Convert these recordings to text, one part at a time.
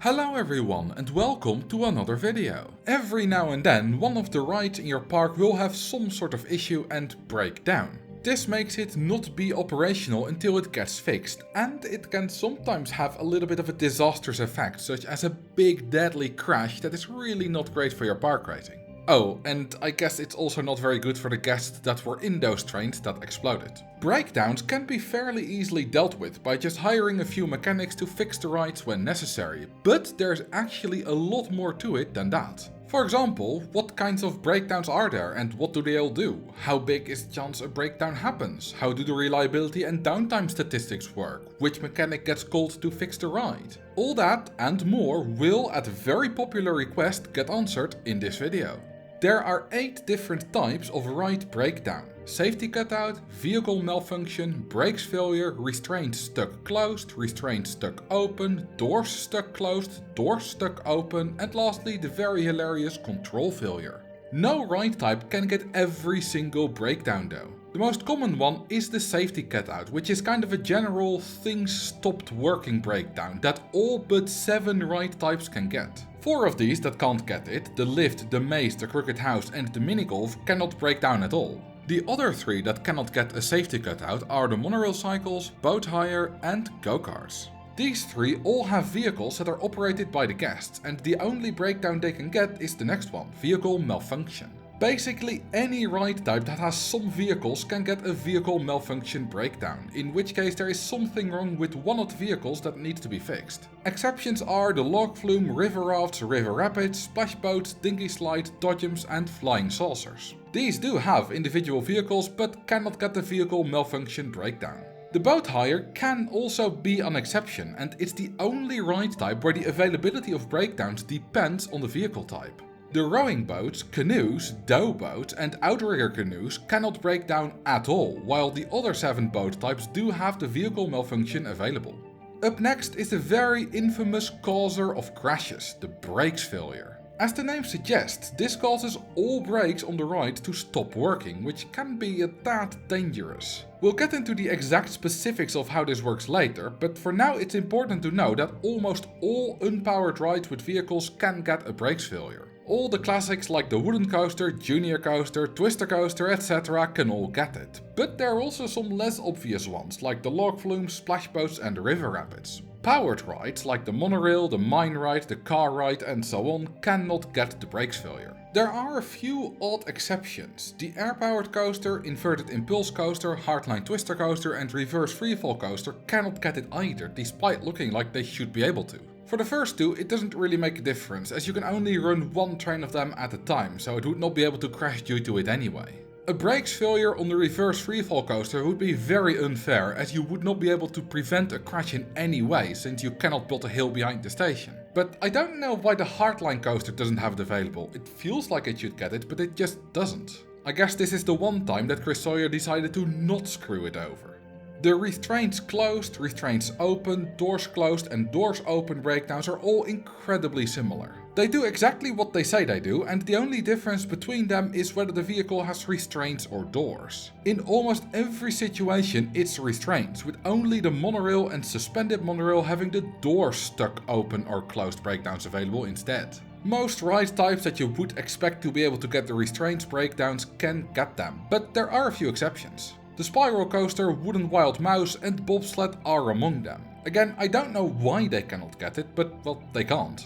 Hello everyone and welcome to another video. Every now and then one of the rides in your park will have some sort of issue and break down. This makes it not be operational until it gets fixed, and it can sometimes have a little bit of a disastrous effect, such as a big deadly crash that is really not great for your park rating. Oh, and I guess it's also not very good for the guests that were in those trains that exploded. Breakdowns can be fairly easily dealt with by just hiring a few mechanics to fix the rides when necessary, but there's actually a lot more to it than that. For example, what kinds of breakdowns are there and what do they all do? How big is the chance a breakdown happens? How do the reliability and downtime statistics work? Which mechanic gets called to fix the ride? All that and more will, at a very popular request, get answered in this video. There are 8 different types of ride breakdown: safety cutout, vehicle malfunction, brakes failure, restraints stuck closed, restraints stuck open, doors stuck closed, doors stuck open, and lastly the very hilarious control failure. No ride type can get every single breakdown though. The most common one is the safety cutout, which is kind of a general things stopped working breakdown that all but 7 ride types can get. 4 of these that can't get it, the lift, the maze, the crooked house and the minigolf, cannot break down at all. The other 3 that cannot get a safety cutout are the monorail cycles, boat hire and go-karts. These 3 all have vehicles that are operated by the guests, and the only breakdown they can get is the next one, vehicle malfunction. Basically any ride type that has some vehicles can get a vehicle malfunction breakdown, in which case there is something wrong with one of the vehicles that needs to be fixed. Exceptions are the log flume, river rafts, river rapids, splash boats, dinghy slide, dodgems and flying saucers. These do have individual vehicles but cannot get the vehicle malfunction breakdown. The boat hire can also be an exception, and it's the only ride type where the availability of breakdowns depends on the vehicle type. The rowing boats, canoes, dough boats and outrigger canoes cannot break down at all, while the other 7 boat types do have the vehicle malfunction available. Up next is the very infamous causer of crashes, the brakes failure. As the name suggests, this causes all brakes on the ride to stop working, which can be a tad dangerous. We'll get into the exact specifics of how this works later, but for now it's important to know that almost all unpowered rides with vehicles can get a brakes failure. All the classics like the wooden coaster, junior coaster, twister coaster, etc. can all get it. But there are also some less obvious ones like the log flumes, splash boats and river rapids. Powered rides like the monorail, the mine ride, the car ride and so on cannot get the brakes failure. There are a few odd exceptions. The air-powered coaster, inverted impulse coaster, hardline twister coaster and reverse freefall coaster cannot get it either, despite looking like they should be able to. For the first 2 it doesn't really make a difference, as you can only run 1 train of them at a time, so it would not be able to crash due to it anyway. A brakes failure on the reverse freefall coaster would be very unfair, as you would not be able to prevent a crash in any way, since you cannot build a hill behind the station. But I don't know why the hardline coaster doesn't have it available. It feels like it should get it, but it just doesn't. I guess this is the one time that Chris Sawyer decided to not screw it over. The restraints closed, restraints open, doors closed and doors open breakdowns are all incredibly similar. They do exactly what they say they do, and the only difference between them is whether the vehicle has restraints or doors. In almost every situation it's restraints, with only the monorail and suspended monorail having the doors stuck open or closed breakdowns available instead. Most ride types that you would expect to be able to get the restraints breakdowns can get them, but there are a few exceptions. The spiral coaster, wooden wild mouse and bobsled are among them. Again, I don't know why they cannot get it, but well, they can't.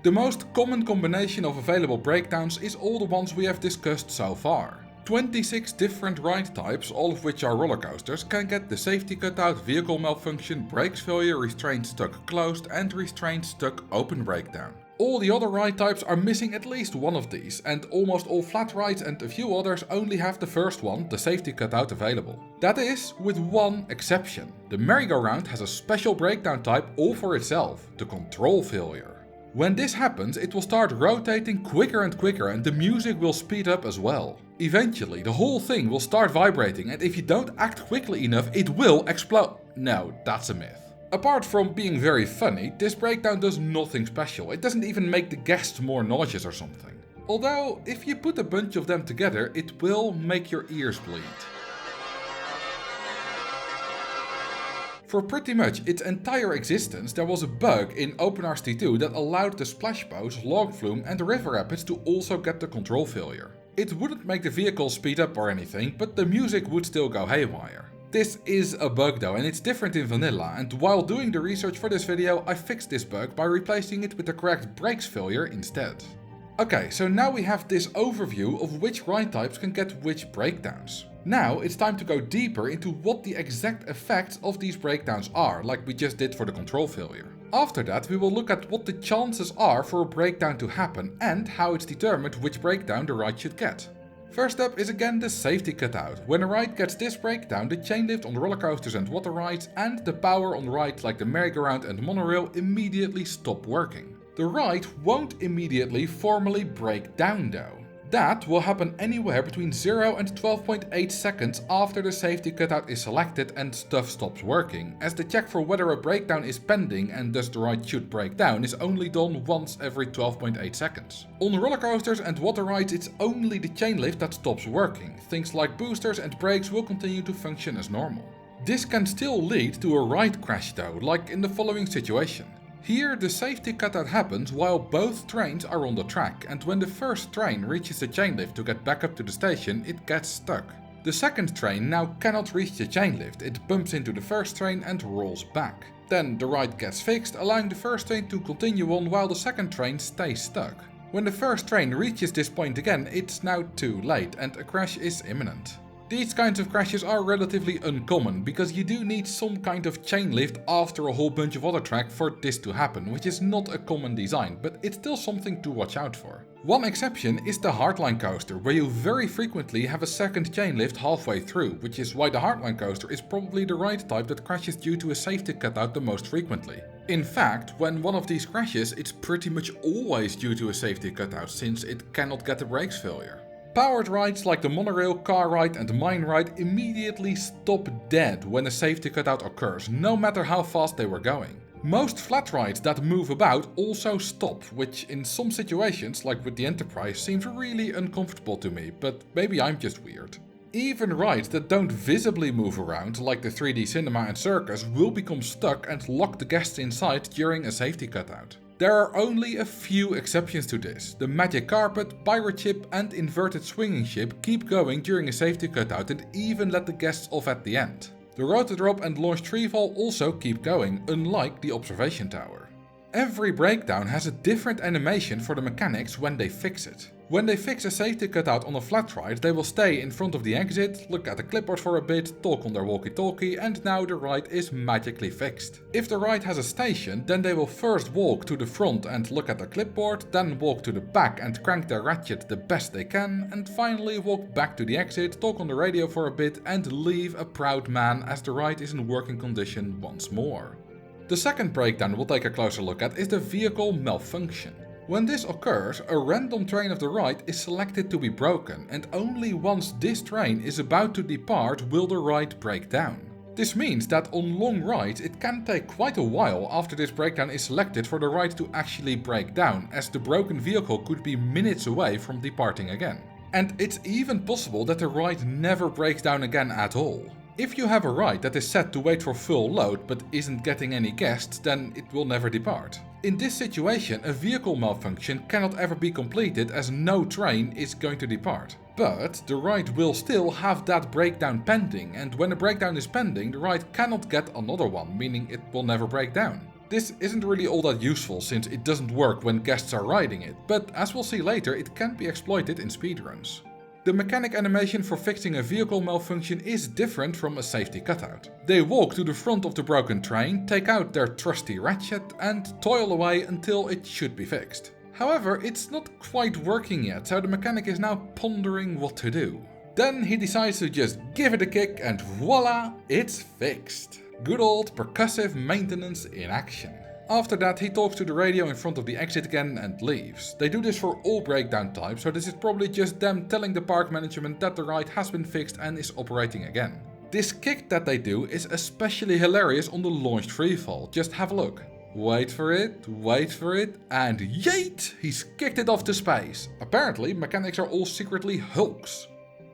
The most common combination of available breakdowns is all the ones we have discussed so far. 26 different ride types, all of which are roller coasters, can get the safety cutout, vehicle malfunction, brakes failure, restraints stuck closed and restraints stuck open breakdown. All the other ride types are missing at least one of these, and almost all flat rides and a few others only have the first one, the safety cutout, available. That is, with one exception. The merry-go-round has a special breakdown type all for itself, the control failure. When this happens, it will start rotating quicker and quicker and the music will speed up as well. Eventually, the whole thing will start vibrating, and if you don't act quickly enough, it will explode. No, that's a myth. Apart from being very funny, this breakdown does nothing special. It doesn't even make the guests more nauseous or something. Although, if you put a bunch of them together, it will make your ears bleed. For pretty much its entire existence, there was a bug in OpenRCT2 that allowed the splash bows, log flume and the river rapids to also get the control failure. It wouldn't make the vehicle speed up or anything, but the music would still go haywire. This is a bug though, and it's different in vanilla, and while doing the research for this video, I fixed this bug by replacing it with the correct brakes failure instead. Okay, so now we have this overview of which ride types can get which breakdowns. Now it's time to go deeper into what the exact effects of these breakdowns are, like we just did for the control failure. After that, we will look at what the chances are for a breakdown to happen and how it's determined which breakdown the ride should get. First up is again the safety cutout. When a ride gets this breakdown, the chain lift on roller coasters and water rides and the power on rides like the merry-go-round and monorail immediately stop working. The ride won't immediately formally break down though. That will happen anywhere between 0 and 12.8 seconds after the safety cutout is selected and stuff stops working, as the check for whether a breakdown is pending and thus the ride should break down is only done once every 12.8 seconds. On roller coasters and water rides it's only the chain lift that stops working. Things like boosters and brakes will continue to function as normal. This can still lead to a ride crash though, like in the following situation. Here the safety cutout happens while both trains are on the track, and when the first train reaches the chain lift to get back up to the station, it gets stuck. The second train now cannot reach the chain lift, it bumps into the first train and rolls back. Then the ride gets fixed, allowing the first train to continue on while the second train stays stuck. When the first train reaches this point again, it's now too late and a crash is imminent. These kinds of crashes are relatively uncommon, because you do need some kind of chain lift after a whole bunch of other track for this to happen, which is not a common design, but it's still something to watch out for. One exception is the Hardline coaster, where you very frequently have a second chain lift halfway through, which is why the Hardline coaster is probably the ride type that crashes due to a safety cutout the most frequently. In fact, when one of these crashes, it's pretty much always due to a safety cutout, since it cannot get a brakes failure. Powered rides like the monorail, car ride and mine ride immediately stop dead when a safety cutout occurs, no matter how fast they were going. Most flat rides that move about also stop, which in some situations, like with the Enterprise, seems really uncomfortable to me, but maybe I'm just weird. Even rides that don't visibly move around, like the 3D cinema and circus, will become stuck and lock the guests inside during a safety cutout. There are only a few exceptions to this. The magic carpet, pirate ship and inverted swinging ship keep going during a safety cutout and even let the guests off at the end. The rotor drop and launch freefall also keep going, unlike the observation tower. Every breakdown has a different animation for the mechanics when they fix it. When they fix a safety cutout on a flat ride, they will stay in front of the exit, look at the clipboard for a bit, talk on their walkie-talkie, and now the ride is magically fixed. If the ride has a station, then they will first walk to the front and look at the clipboard, then walk to the back and crank their ratchet the best they can, and finally walk back to the exit, talk on the radio for a bit, and leave a proud man as the ride is in working condition once more. The second breakdown we'll take a closer look at is the vehicle malfunction. When this occurs, a random train of the ride is selected to be broken, and only once this train is about to depart will the ride break down. This means that on long rides it can take quite a while after this breakdown is selected for the ride to actually break down, as the broken vehicle could be minutes away from departing again. And it's even possible that the ride never breaks down again at all. If you have a ride that is set to wait for full load but isn't getting any guests, then it will never depart. In this situation, a vehicle malfunction cannot ever be completed as no train is going to depart. But the ride will still have that breakdown pending, and when a breakdown is pending, the ride cannot get another one, meaning it will never break down. This isn't really all that useful since it doesn't work when guests are riding it, but as we'll see later, it can be exploited in speedruns. The mechanic animation for fixing a vehicle malfunction is different from a safety cutout. They walk to the front of the broken train, take out their trusty ratchet and toil away until it should be fixed. However, it's not quite working yet, so the mechanic is now pondering what to do. Then he decides to just give it a kick and voila, it's fixed. Good old percussive maintenance in action. After that, he talks to the radio in front of the exit again and leaves. They do this for all breakdown types, so this is probably just them telling the park management that the ride has been fixed and is operating again. This kick that they do is especially hilarious on the launched freefall. Just have a look. Wait for it, and yeet! He's kicked it off to space. Apparently, mechanics are all secretly hulks.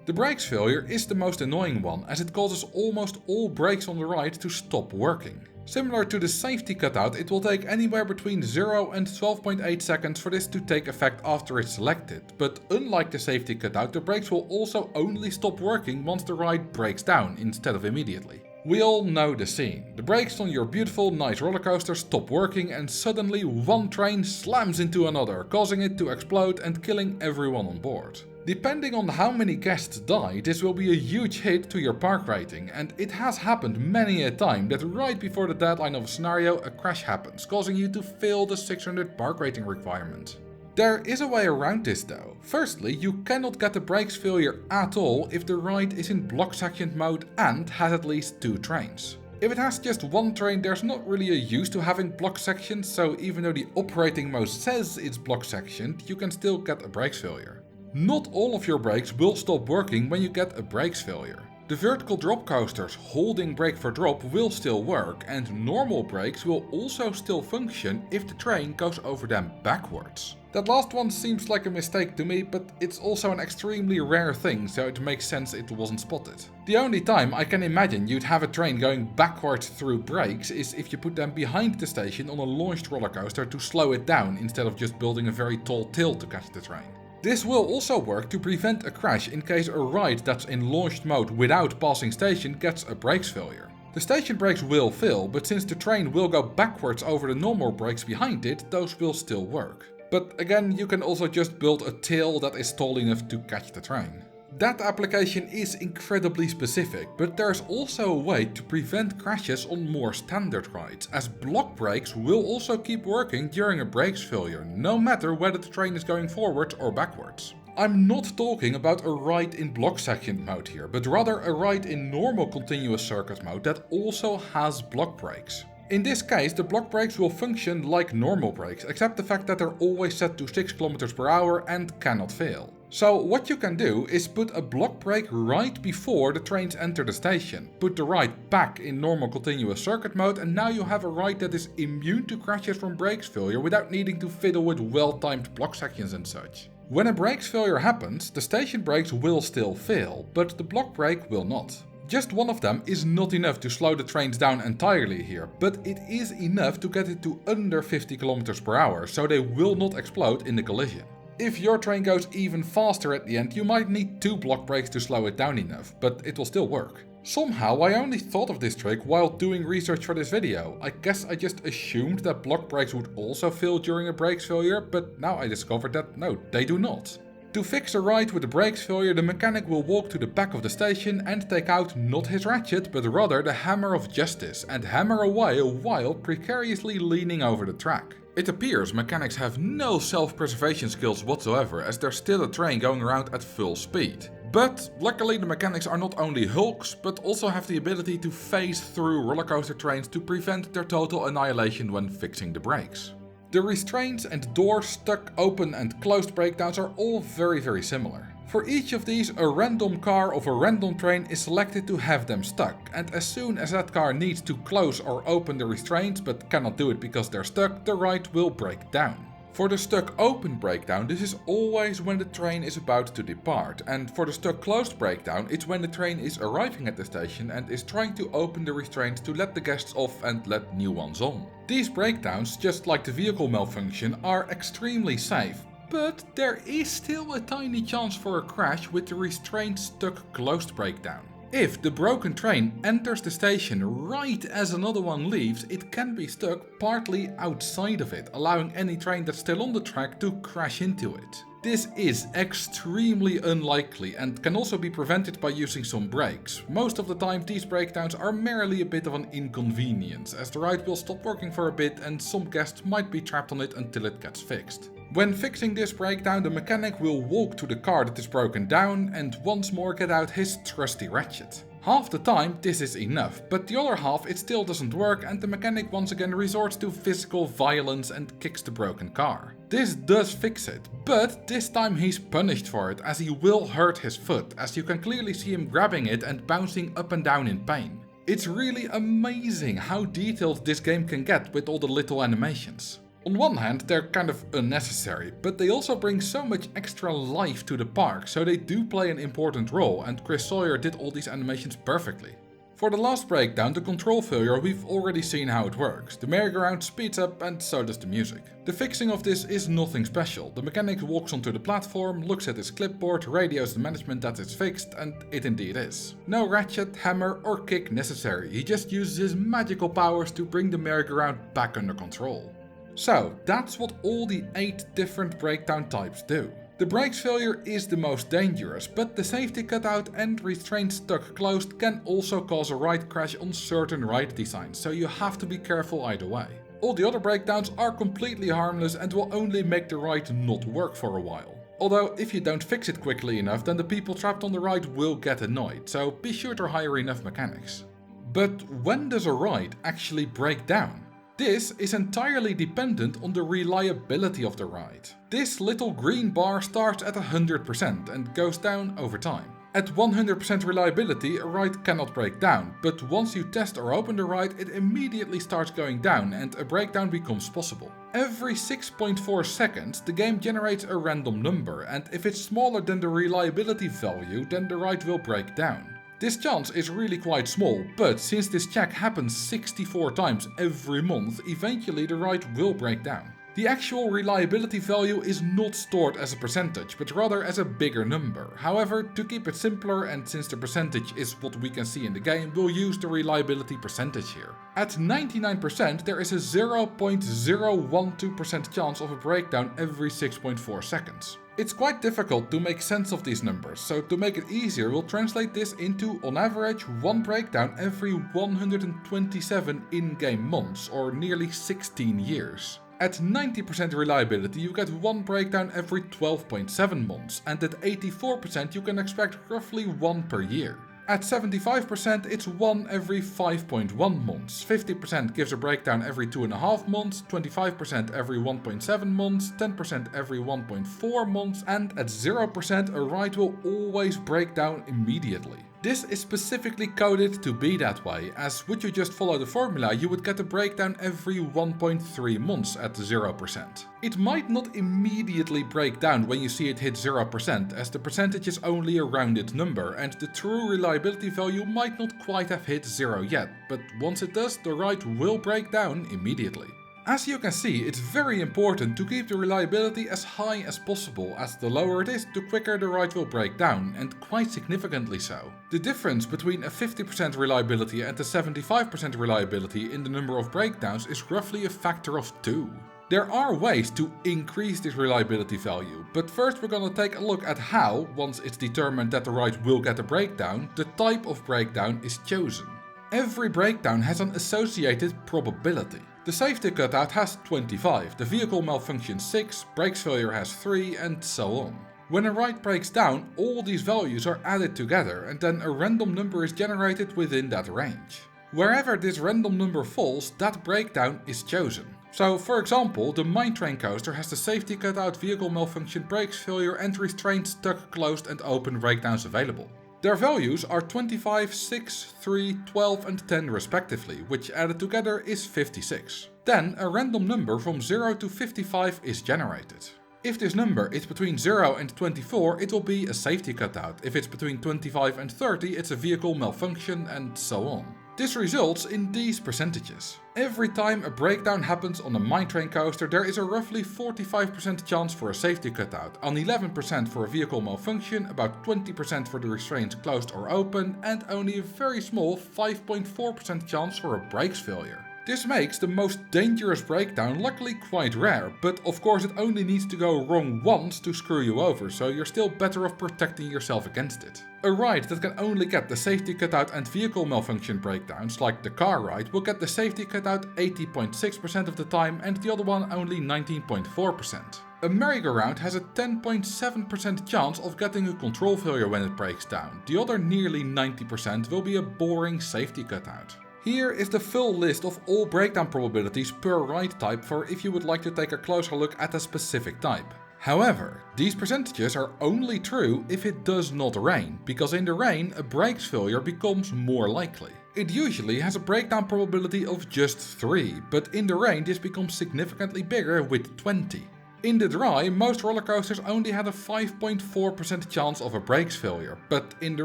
The brakes failure is the most annoying one, as it causes almost all brakes on the ride to stop working. Similar to the safety cutout, it will take anywhere between 0 and 12.8 seconds for this to take effect after it's selected, but unlike the safety cutout, the brakes will also only stop working once the ride breaks down instead of immediately. We all know the scene. The brakes on your beautiful, nice roller coaster stop working and suddenly one train slams into another, causing it to explode and killing everyone on board. Depending on how many guests die, this will be a huge hit to your park rating, and it has happened many a time that right before the deadline of a scenario a crash happens, causing you to fail the 600 park rating requirement. There is a way around this though. Firstly, you cannot get the brakes failure at all if the ride is in block sectioned mode and has at least 2 trains. If it has just one train, there's not really a use to having block sections, so even though the operating mode says it's block sectioned, you can still get a brakes failure. Not all of your brakes will stop working when you get a brakes failure. The vertical drop coasters holding brake for drop will still work, and normal brakes will also still function if the train goes over them backwards. That last one seems like a mistake to me, but it's also an extremely rare thing, so it makes sense it wasn't spotted. The only time I can imagine you'd have a train going backwards through brakes is if you put them behind the station on a launched roller coaster to slow it down instead of just building a very tall tail to catch the train. This will also work to prevent a crash in case a ride that's in launched mode without passing station gets a brakes failure. The station brakes will fail, but since the train will go backwards over the normal brakes behind it, those will still work. But again, you can also just build a tail that is tall enough to catch the train. That application is incredibly specific, but there's also a way to prevent crashes on more standard rides, as block brakes will also keep working during a brakes failure, no matter whether the train is going forward or backwards. I'm not talking about a ride in block section mode here, but rather a ride in normal continuous circuit mode that also has block brakes. In this case, the block brakes will function like normal brakes, except the fact that they're always set to 6 km per hour and cannot fail. So what you can do is put a block brake right before the trains enter the station, put the ride back in normal continuous circuit mode, and now you have a ride that is immune to crashes from brakes failure without needing to fiddle with well-timed block sections and such. When a brakes failure happens, the station brakes will still fail, but the block brake will not. Just one of them is not enough to slow the trains down entirely here, but it is enough to get it to under 50 km per hour, so they will not explode in the collision. If your train goes even faster at the end, you might need 2 block brakes to slow it down enough, but it will still work. Somehow I only thought of this trick while doing research for this video. I guess I just assumed that block brakes would also fail during a brakes failure, but now I discovered that no, they do not. To fix a ride with a brakes failure, the mechanic will walk to the back of the station and take out not his ratchet, but rather the hammer of justice, and hammer away while precariously leaning over the track. It appears mechanics have no self-preservation skills whatsoever, as there's still a train going around at full speed. But luckily the mechanics are not only hulks, but also have the ability to phase through rollercoaster trains to prevent their total annihilation when fixing the brakes. The restraints and door stuck, open and closed breakdowns are all very similar. For each of these, a random car of a random train is selected to have them stuck, and as soon as that car needs to close or open the restraints but cannot do it because they're stuck, the ride will break down. For the stuck open breakdown, this is always when the train is about to depart, and for the stuck closed breakdown, it's when the train is arriving at the station and is trying to open the restraints to let the guests off and let new ones on. These breakdowns, just like the vehicle malfunction, are extremely safe, but there is still a tiny chance for a crash with the restraint stuck closed breakdown. If the broken train enters the station right as another one leaves, it can be stuck partly outside of it, allowing any train that's still on the track to crash into it. This is extremely unlikely and can also be prevented by using some brakes. Most of the time these breakdowns are merely a bit of an inconvenience, as the ride will stop working for a bit and some guests might be trapped on it until it gets fixed. When fixing this breakdown, the mechanic will walk to the car that is broken down and once more get out his trusty ratchet. Half the time this is enough, but the other half it still doesn't work and the mechanic once again resorts to physical violence and kicks the broken car. This does fix it, but this time he's punished for it, as he will hurt his foot, as you can clearly see him grabbing it and bouncing up and down in pain. It's really amazing how detailed this game can get with all the little animations. On one hand, they're kind of unnecessary, but they also bring so much extra life to the park, so they do play an important role, and Chris Sawyer did all these animations perfectly. For the last breakdown, the control failure, we've already seen how it works. The merry-go-round speeds up and so does the music. The fixing of this is nothing special. The mechanic walks onto the platform, looks at his clipboard, radios the management that it's fixed, and it indeed is. No ratchet, hammer or kick necessary, he just uses his magical powers to bring the merry-go-round back under control. So, that's what all the 8 different breakdown types do. The brakes failure is the most dangerous, but the safety cutout and restraints stuck closed can also cause a ride crash on certain ride designs, so you have to be careful either way. All the other breakdowns are completely harmless and will only make the ride not work for a while. Although if you don't fix it quickly enough, then the people trapped on the ride will get annoyed, so be sure to hire enough mechanics. But when does a ride actually break down? This is entirely dependent on the reliability of the ride. This little green bar starts at 100% and goes down over time. At 100% reliability, a ride cannot break down, but once you test or open the ride, it immediately starts going down and a breakdown becomes possible. Every 6.4 seconds, the game generates a random number, and if it's smaller than the reliability value, then the ride will break down. This chance is really quite small, but since this check happens 64 times every month, eventually the ride will break down. The actual reliability value is not stored as a percentage, but rather as a bigger number. However, to keep it simpler and since the percentage is what we can see in the game, we'll use the reliability percentage here. At 99%, there is a 0.012% chance of a breakdown every 6.4 seconds. It's quite difficult to make sense of these numbers, so to make it easier we'll translate this into, on average, 1 breakdown every 127 in-game months, or nearly 16 years. At 90% reliability you get 1 breakdown every 12.7 months, and at 84% you can expect roughly 1 per year. At 75% it's 1 every 5.1 months, 50% gives a breakdown every 2.5 months, 25% every 1.7 months, 10% every 1.4 months, and at 0% a ride will always break down immediately. This is specifically coded to be that way, as would you just follow the formula you would get a breakdown every 1.3 months at 0%. It might not immediately break down when you see it hit 0%, as the percentage is only a rounded number and the true reliability value might not quite have hit 0 yet, but once it does, the ride will break down immediately. As you can see, it's very important to keep the reliability as high as possible, as the lower it is, the quicker the ride will break down, and quite significantly so. The difference between a 50% reliability and a 75% reliability in the number of breakdowns is roughly a factor of 2. There are ways to increase this reliability value, but first we're gonna take a look at how, once it's determined that the ride will get a breakdown, the type of breakdown is chosen. Every breakdown has an associated probability. The safety cutout has 25, the vehicle malfunction 6, brakes failure has 3, and so on. When a ride breaks down, all these values are added together and then a random number is generated within that range. Wherever this random number falls, that breakdown is chosen. So, for example, the Mine Train coaster has the safety cutout, vehicle malfunction, brakes failure, and restraints stuck, closed, and open breakdowns available. Their values are 25, 6, 3, 12 and 10 respectively, which added together is 56. Then a random number from 0 to 55 is generated. If this number is between 0 and 24, it will be a safety cutout. If it's between 25 and 30, it's a vehicle malfunction, and so on. This results in these percentages. Every time a breakdown happens on a Mine Train coaster, there is a roughly 45% chance for a safety cutout, an 11% for a vehicle malfunction, about 20% for the restraints closed or open, and only a very small 5.4% chance for a brakes failure. This makes the most dangerous breakdown luckily quite rare, but of course it only needs to go wrong once to screw you over, so you're still better off protecting yourself against it. A ride that can only get the safety cutout and vehicle malfunction breakdowns, like the car ride, will get the safety cutout 80.6% of the time and the other one only 19.4%. A merry-go-round has a 10.7% chance of getting a control failure when it breaks down. The other nearly 90% will be a boring safety cutout. Here is the full list of all breakdown probabilities per ride type for if you would like to take a closer look at a specific type. However, these percentages are only true if it does not rain, because in the rain a brakes failure becomes more likely. It usually has a breakdown probability of just 3, but in the rain this becomes significantly bigger with 20. In the dry, most roller coasters only had a 5.4% chance of a brakes failure, but in the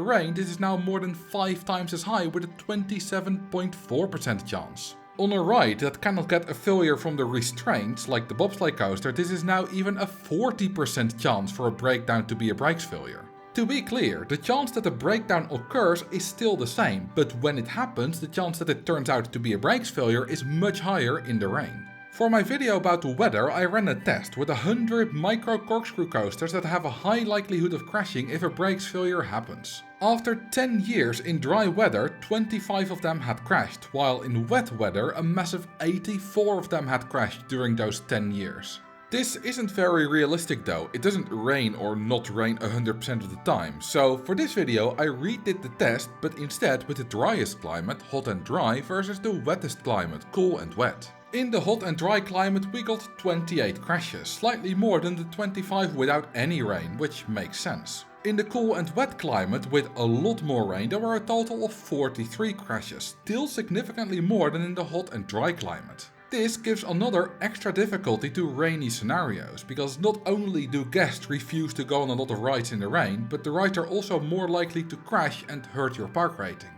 rain this is now more than 5 times as high with a 27.4% chance. On a ride that cannot get a failure from the restraints, like the bobsleigh coaster, this is now even a 40% chance for a breakdown to be a brakes failure. To be clear, the chance that a breakdown occurs is still the same, but when it happens, the chance that it turns out to be a brakes failure is much higher in the rain. For my video about the weather, I ran a test with 100 micro corkscrew coasters that have a high likelihood of crashing if a brakes failure happens. After 10 years in dry weather, 25 of them had crashed, while in wet weather a massive 84 of them had crashed during those 10 years. This isn't very realistic though, it doesn't rain or not rain 100% of the time, so for this video I redid the test, but instead with the driest climate, hot and dry, versus the wettest climate, cool and wet. In the hot and dry climate we got 28 crashes, slightly more than the 25 without any rain, which makes sense. In the cool and wet climate with a lot more rain there were a total of 43 crashes, still significantly more than in the hot and dry climate. This gives another extra difficulty to rainy scenarios, because not only do guests refuse to go on a lot of rides in the rain, but the rides are also more likely to crash and hurt your park rating.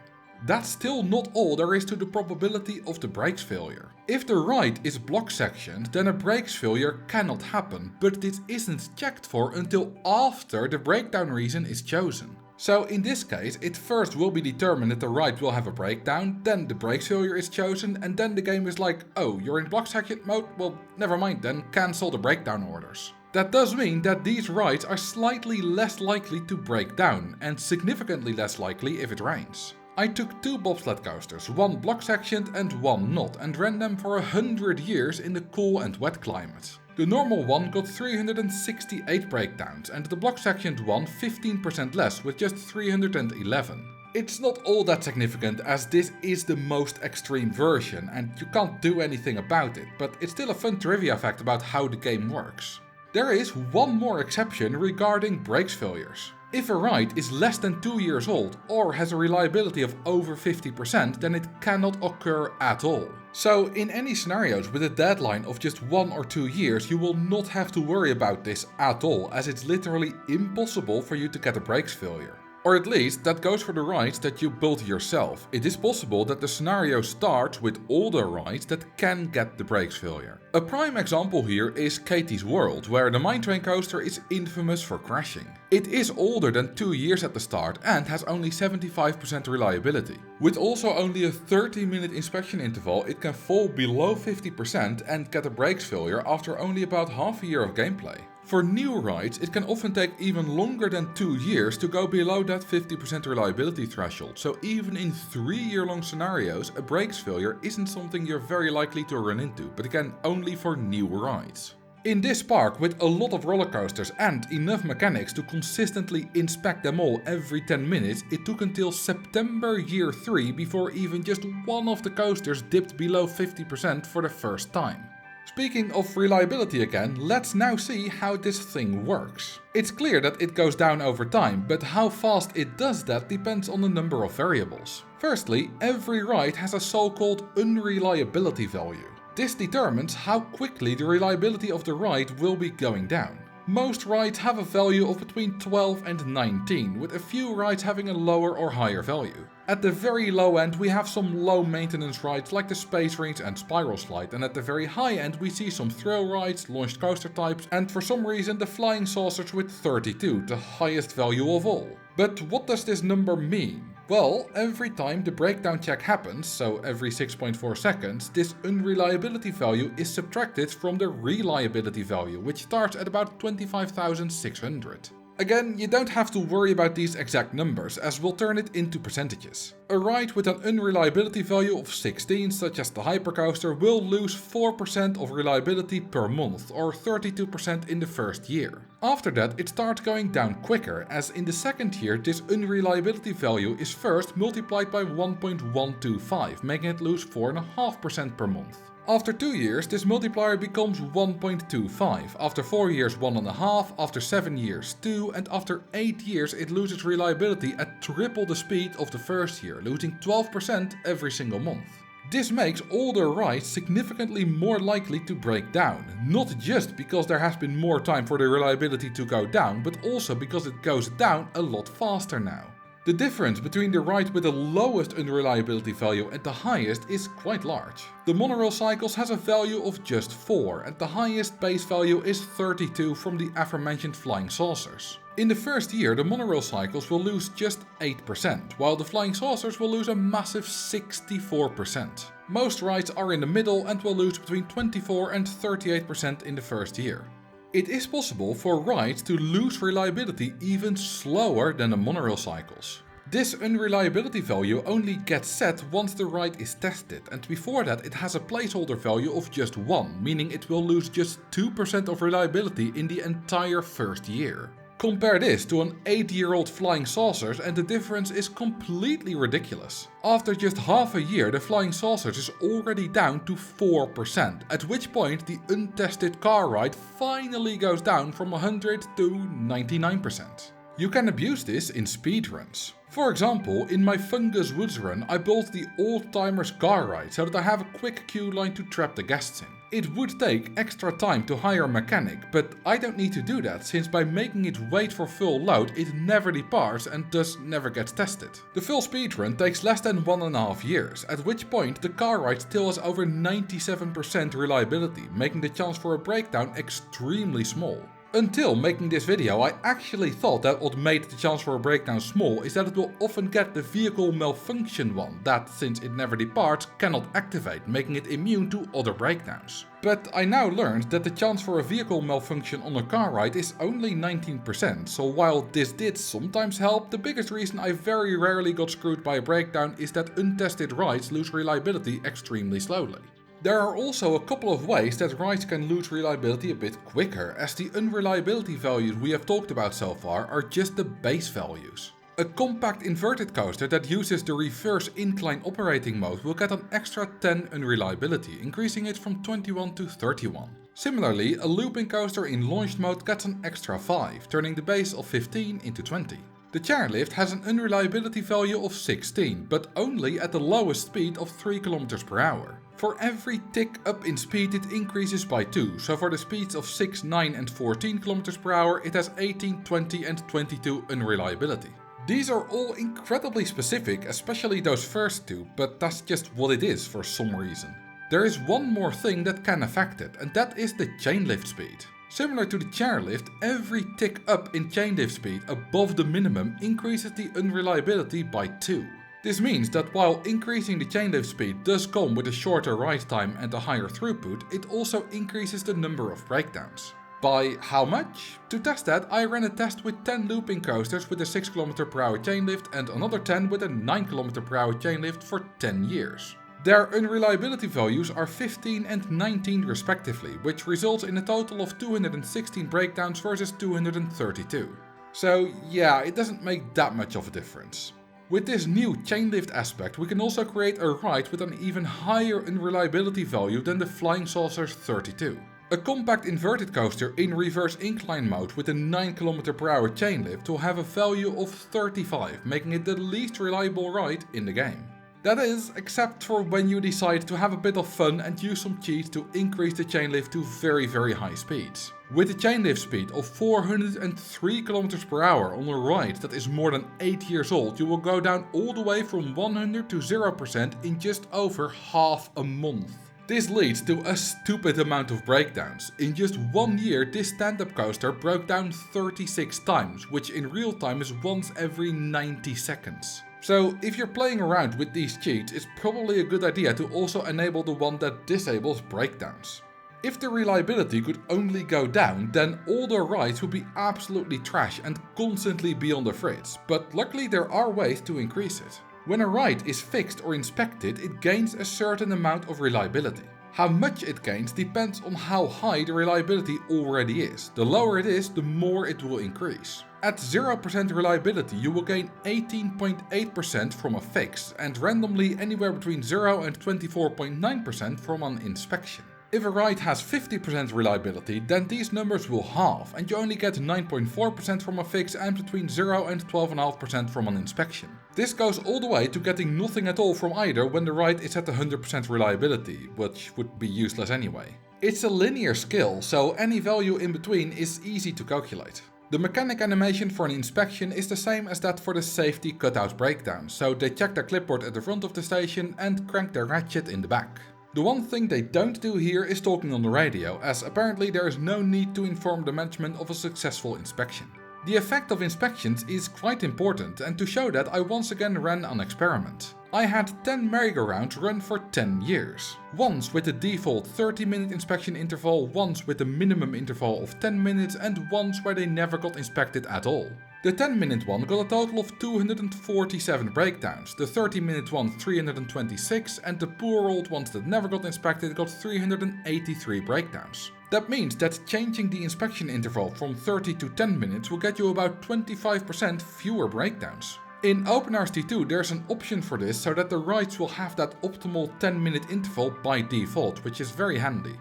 That's still not all there is to the probability of the brakes failure. If the ride is block sectioned, then a brakes failure cannot happen, but this isn't checked for until after the breakdown reason is chosen. So in this case, it first will be determined that the ride will have a breakdown, then the brakes failure is chosen, and then the game is like, oh, you're in block section mode? Well, never mind then, cancel the breakdown orders. That does mean that these rides are slightly less likely to break down, and significantly less likely if it rains. I took 2 bobsled coasters, one block sectioned and one not, and ran them for 100 years in the cool and wet climate. The normal one got 368 breakdowns and the block sectioned one 15% less with just 311. It's not all that significant as this is the most extreme version and you can't do anything about it, but it's still a fun trivia fact about how the game works. There is one more exception regarding brakes failures. If a ride is less than 2 years old or has a reliability of over 50%, then it cannot occur at all. So in any scenarios with a deadline of just 1 or 2 years, you will not have to worry about this at all, as it's literally impossible for you to get a brakes failure. Or at least that goes for the rides that you build yourself. It is possible that the scenario starts with older rides that can get the brakes failure. A prime example here is Katie's World, where the mine train coaster is infamous for crashing. It is older than 2 years at the start and has only 75% reliability. With also only a 30-minute inspection interval, it can fall below 50% and get a brakes failure after only about half a year of gameplay. For new rides, it can often take even longer than 2 years to go below that 50% reliability threshold, so even in 3-year-long scenarios, a brakes failure isn't something you're very likely to run into, but again, only for new rides. In this park, with a lot of roller coasters and enough mechanics to consistently inspect them all every 10 minutes, it took until September year 3 before even just one of the coasters dipped below 50% for the first time. Speaking of reliability again, let's now see how this thing works. It's clear that it goes down over time, but how fast it does that depends on a number of variables. Firstly, every ride has a so-called unreliability value. This determines how quickly the reliability of the ride will be going down. Most rides have a value of between 12 and 19, with a few rides having a lower or higher value. At the very low end we have some low maintenance rides like the Space Rings and Spiral Slide, and at the very high end we see some thrill rides, launched coaster types, and for some reason the Flying Saucers with 32, the highest value of all. But what does this number mean? Well, every time the breakdown check happens, so every 6.4 seconds, this unreliability value is subtracted from the reliability value, which starts at about 25,600. Again, you don't have to worry about these exact numbers, as we'll turn it into percentages. A ride with an unreliability value of 16, such as the Hypercoaster, will lose 4% of reliability per month, or 32% in the first year. After that, it starts going down quicker, as in the second year this unreliability value is first multiplied by 1.125, making it lose 4.5% per month. After 2 years, this multiplier becomes 1.25, after 4 years 1.5, after 7 years 2, and after 8 years it loses reliability at triple the speed of the first year, losing 12% every single month. This makes older rides significantly more likely to break down, not just because there has been more time for the reliability to go down, but also because it goes down a lot faster now. The difference between the ride with the lowest unreliability value and the highest is quite large. The monorail cycles has a value of just 4 and the highest base value is 32 from the aforementioned flying saucers. In the first year the monorail cycles will lose just 8%, while the flying saucers will lose a massive 64%. Most rides are in the middle and will lose between 24 and 38% in the first year. It is possible for rides to lose reliability even slower than the monorail cycles. This unreliability value only gets set once the ride is tested, and before that it has a placeholder value of just 1, meaning it will lose just 2% of reliability in the entire first year. Compare this to an 8-year-old flying saucers and the difference is completely ridiculous. After just half a year the flying saucers is already down to 4%, at which point the untested car ride finally goes down from 100 to 99%. You can abuse this in speedruns. For example, in my Fungus Woods run I built the Old Timers car ride so that I have a quick queue line to trap the guests in. It would take extra time to hire a mechanic, but I don't need to do that since by making it wait for full load it never departs and thus never gets tested. The full speedrun takes less than 1.5 years, at which point the car ride still has over 97% reliability, making the chance for a breakdown extremely small. Until making this video I actually thought that what made the chance for a breakdown small is that it will often get the vehicle malfunction one that, since it never departs, cannot activate, making it immune to other breakdowns. But I now learned that the chance for a vehicle malfunction on a car ride is only 19%, so while this did sometimes help, the biggest reason I very rarely got screwed by a breakdown is that untested rides lose reliability extremely slowly. There are also a couple of ways that rides can lose reliability a bit quicker, as the unreliability values we have talked about so far are just the base values. A compact inverted coaster that uses the reverse incline operating mode will get an extra 10 unreliability, increasing it from 21 to 31. Similarly, a looping coaster in launched mode gets an extra 5, turning the base of 15 into 20. The chairlift has an unreliability value of 16, but only at the lowest speed of 3 km per hour. For every tick up in speed it increases by 2, so for the speeds of 6, 9 and 14 km per hour it has 18, 20 and 22 unreliability. These are all incredibly specific, especially those first two, but that's just what it is for some reason. There is one more thing that can affect it, and that is the chainlift speed. Similar to the chairlift, every tick up in chainlift speed above the minimum increases the unreliability by 2. This means that while increasing the chainlift speed does come with a shorter ride time and a higher throughput, it also increases the number of breakdowns. By how much? To test that, I ran a test with 10 looping coasters with a 6 km per hour chainlift and another 10 with a 9 km per hour chainlift for 10 years. Their unreliability values are 15 and 19 respectively, which results in a total of 216 breakdowns versus 232. So yeah, it doesn't make that much of a difference. With this new chainlift aspect we can also create a ride with an even higher unreliability value than the Flying Saucer's 32. A compact inverted coaster in reverse incline mode with a 9 km per hour chainlift will have a value of 35, making it the least reliable ride in the game. That is, except for when you decide to have a bit of fun and use some cheats to increase the chainlift to very high speeds. With a chainlift speed of 403 km per hour on a ride that is more than 8 years old, you will go down all the way from 100 to 0% in just over half a month. This leads to a stupid amount of breakdowns. In just 1 year this stand-up coaster broke down 36 times, which in real time is once every 90 seconds. So if you're playing around with these cheats, it's probably a good idea to also enable the one that disables breakdowns. If the reliability could only go down, then all the rides would be absolutely trash and constantly be on the fritz, but luckily there are ways to increase it. When a ride is fixed or inspected, it gains a certain amount of reliability. How much it gains depends on how high the reliability already is. The lower it is, the more it will increase. At 0% reliability you will gain 18.8% from a fix and randomly anywhere between 0 and 24.9% from an inspection. If a ride has 50% reliability, then these numbers will halve and you only get 9.4% from a fix and between 0 and 12.5% from an inspection. This goes all the way to getting nothing at all from either when the ride is at 100% reliability, which would be useless anyway. It's a linear scale, so any value in between is easy to calculate. The mechanic animation for an inspection is the same as that for the safety cutout breakdown, so they check their clipboard at the front of the station and crank their ratchet in the back. The one thing they don't do here is talking on the radio, as apparently there is no need to inform the management of a successful inspection. The effect of inspections is quite important, and to show that I once again ran an experiment. I had 10 merry-go-rounds run for 10 years. Once with the default 30-minute inspection interval, once with a minimum interval of 10 minutes and once where they never got inspected at all. The 10-minute one got a total of 247 breakdowns, the 30-minute one 326 and the poor old ones that never got inspected got 383 breakdowns. That means that changing the inspection interval from 30 to 10 minutes will get you about 25% fewer breakdowns. In OpenRST2 there's an option for this so that the rides will have that optimal 10-minute interval by default, which is very handy.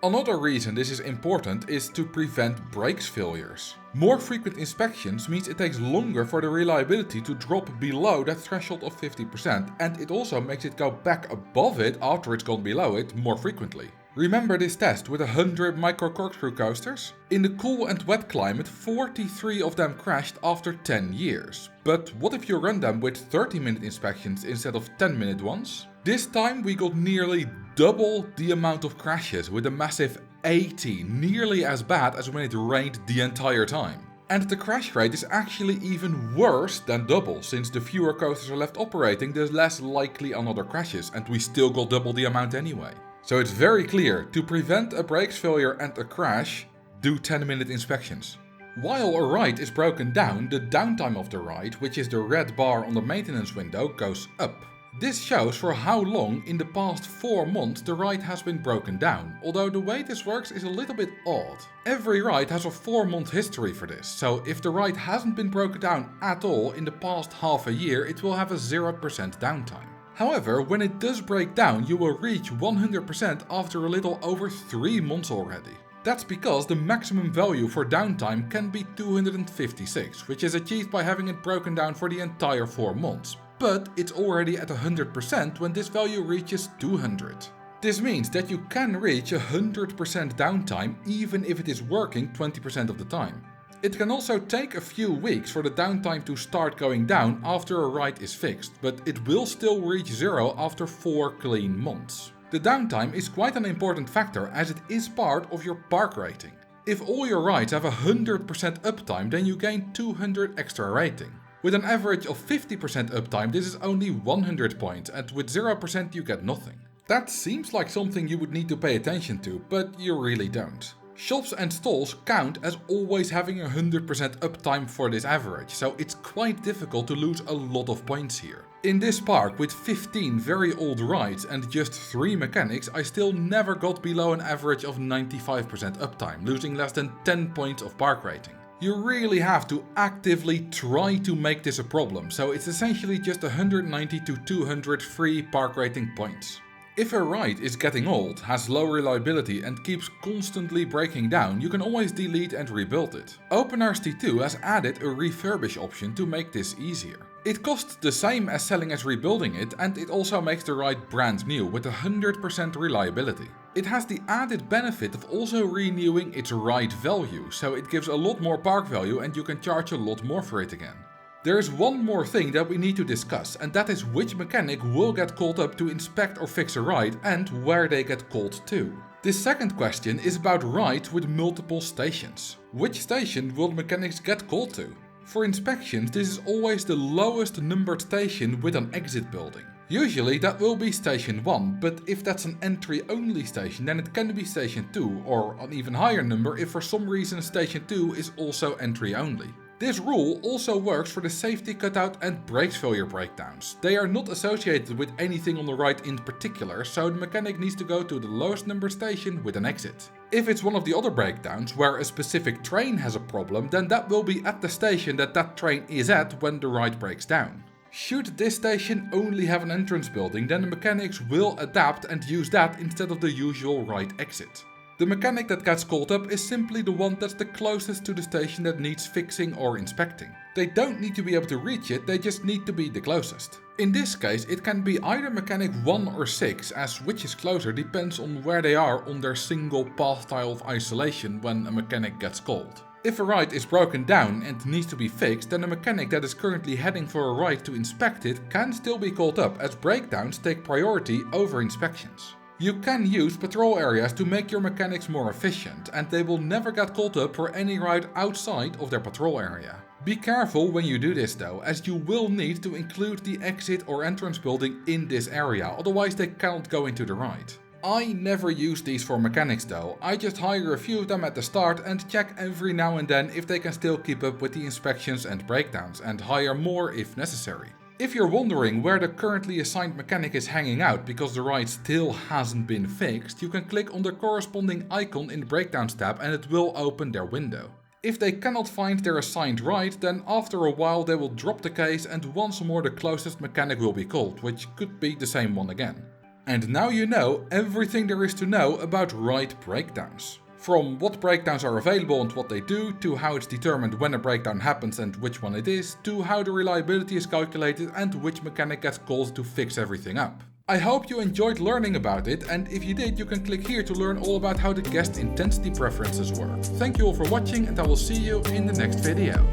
Another reason this is important is to prevent brakes failures. More frequent inspections means it takes longer for the reliability to drop below that threshold of 50%, and it also makes it go back above it after it's gone below it more frequently. Remember this test with 100 micro corkscrew coasters? In the cool and wet climate, 43 of them crashed after 10 years. But what if you run them with 30-minute inspections instead of 10-minute ones? This time we got nearly double the amount of crashes with a massive 80, nearly as bad as when it rained the entire time. And the crash rate is actually even worse than double, since the fewer coasters are left operating, the less likely another crashes, and we still got double the amount anyway. So it's very clear, to prevent a brakes failure and a crash, do 10-minute inspections. While a ride is broken down, the downtime of the ride, which is the red bar on the maintenance window, goes up. This shows for how long in the past 4 months the ride has been broken down, although the way this works is a little bit odd. Every ride has a 4-month history for this, so if the ride hasn't been broken down at all in the past half a year, it will have a 0% downtime. However, when it does break down, you will reach 100% after a little over 3 months already. That's because the maximum value for downtime can be 256, which is achieved by having it broken down for the entire 4 months. But it's already at 100% when this value reaches 200. This means that you can reach 100% downtime even if it is working 20% of the time. It can also take a few weeks for the downtime to start going down after a ride is fixed, but it will still reach 0 after 4 clean months. The downtime is quite an important factor as it is part of your park rating. If all your rides have 100% uptime, then you gain 200 extra rating. With an average of 50% uptime, this is only 100 points, and with 0% you get nothing. That seems like something you would need to pay attention to, but you really don't. Shops and stalls count as always having 100% uptime for this average, so it's quite difficult to lose a lot of points here. In this park with 15 very old rides and just 3 mechanics, I still never got below an average of 95% uptime, losing less than 10 points of park rating. You really have to actively try to make this a problem, so it's essentially just 190 to 200 free park rating points. If a ride is getting old, has low reliability and keeps constantly breaking down, you can always delete and rebuild it. OpenRST2 has added a refurbish option to make this easier. It costs the same as selling as rebuilding it, and it also makes the ride brand new with 100% reliability. It has the added benefit of also renewing its ride value, so it gives a lot more park value and you can charge a lot more for it again. There is one more thing that we need to discuss, and that is which mechanic will get called up to inspect or fix a ride and where they get called to. This second question is about rides with multiple stations. Which station will mechanics get called to? For inspections, this is always the lowest numbered station with an exit building. Usually that will be station 1, but if that's an entry only station, then it can be station 2, or an even higher number if for some reason station 2 is also entry only. This rule also works for the safety cutout and brakes failure breakdowns. They are not associated with anything on the right in particular, so the mechanic needs to go to the lowest numbered station with an exit. If it's one of the other breakdowns where a specific train has a problem, then that will be at the station that train is at when the ride breaks down. Should this station only have an entrance building, then the mechanics will adapt and use that instead of the usual right exit. The mechanic that gets called up is simply the one that's the closest to the station that needs fixing or inspecting. They don't need to be able to reach it, they just need to be the closest. In this case, it can be either mechanic 1 or 6, as which is closer depends on where they are on their single path tile of isolation when a mechanic gets called. If a ride is broken down and needs to be fixed, then a mechanic that is currently heading for a ride to inspect it can still be called up, as breakdowns take priority over inspections. You can use patrol areas to make your mechanics more efficient, and they will never get called up for any ride outside of their patrol area. Be careful when you do this though, as you will need to include the exit or entrance building in this area, otherwise they cannot go into the ride. I never use these for mechanics though, I just hire a few of them at the start and check every now and then if they can still keep up with the inspections and breakdowns, and hire more if necessary. If you're wondering where the currently assigned mechanic is hanging out because the ride still hasn't been fixed, you can click on the corresponding icon in the Breakdowns tab and it will open their window. If they cannot find their assigned ride, then after a while they will drop the case and once more the closest mechanic will be called, which could be the same one again. And now you know everything there is to know about ride breakdowns. From what breakdowns are available and what they do, to how it's determined when a breakdown happens and which one it is, to how the reliability is calculated and which mechanic gets called to fix everything up. I hope you enjoyed learning about it, and if you did, you can click here to learn all about how the guest intensity preferences work. Thank you all for watching, and I will see you in the next video.